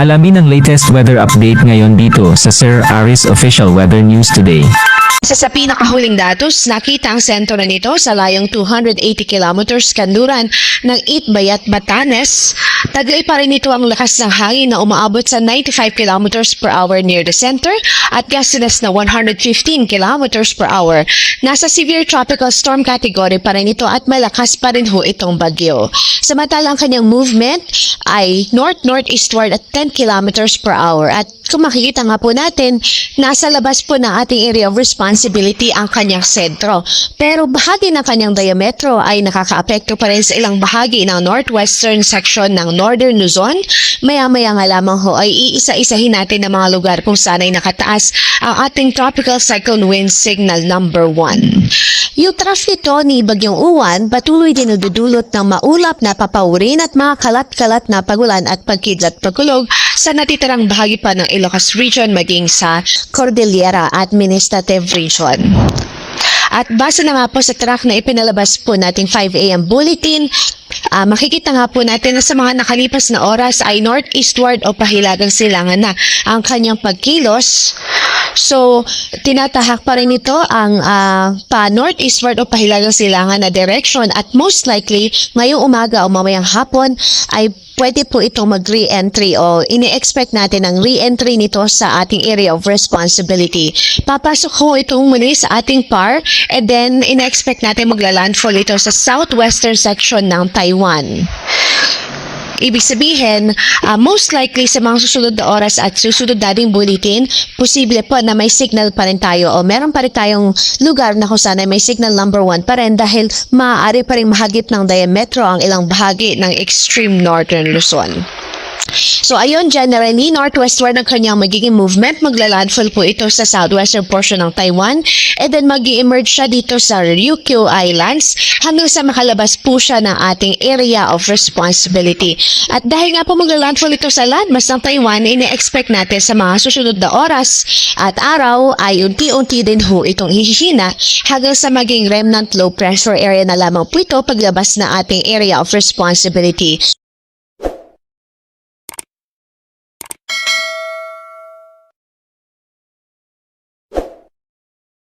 Alamin ang latest weather update ngayon dito sa Sir Aris Official Weather News Today. Sa pinakahuling datos, nakita ang sentro na nito sa layong 280 kilometers kanluran ng Itbayat, Batanes. Taglay pa rin ito ang lakas ng hangin na umaabot sa 95 kilometers per hour near the center at gustiness na 115 kilometers per hour. Nasa severe tropical storm category pa rin ito at malakas pa rin ho itong bagyo. Samantalang kanyang movement ay north-northeastward at 10 kilometers per hour. At kung makikita nga po natin, nasa labas po ng ating area of responsibility ang kanyang sentro. Pero bahagi ng kanyang diametro ay nakakaapekto pa rin sa ilang bahagi ng northwestern section ng Northern Luzon. Maya-maya nga lamang ho ay iisa-isahin natin ang mga lugar kung saan ay nakataas ang ating tropical cyclone wind signal number 1. Yung trough nito ni Bagyong Uwan patuloy din nagdudulot ng maulap na papaurin at mga kalat-kalat na pagulan at pagkidlat-pagkulog sa natitirang bahagi pa ng Ilocos Region maging sa Cordillera Administrative Region. At base na nga po sa track na ipinalabas po nating 5 a.m. bulletin, makikita nga po natin na sa mga nakalipas na oras ay northeastward o pahilagang silangan na ang kanyang pagkilos. So, tinatahak pa rin ito ang pa-northeastward o pahilagang silangan na direction at most likely ngayong umaga o mamayang hapon ay pwede po itong mag-re-entry o ini-expect natin ang re-entry nito sa ating area of responsibility. Papasok ho itong muli sa ating PAR and then in-expect natin magla-landfall ito sa southwestern section ng Taiwan. Ibig sabihin, most likely sa mga susunod na oras at susunod nating bulletin, posible po na may signal pa rin tayo o meron pa rin tayong lugar na kung saan ay may signal number 1 pa rin dahil maaari pa rin mahagip ng diametro ang ilang bahagi ng extreme northern Luzon. So ayun, generally, northwestward ang kanyang magiging movement. Magla-landfall po ito sa southwestern portion ng Taiwan and then mag-emerge siya dito sa Ryukyu Islands hanggang sa makalabas po siya ng ating area of responsibility. At dahil nga po magla-landfall ito sa landmass ng Taiwan, ine-expect natin sa mga susunod na oras at araw ay unti-unti din ho itong hihina hanggang sa maging remnant low pressure area na lamang po ito paglabas na ating area of responsibility.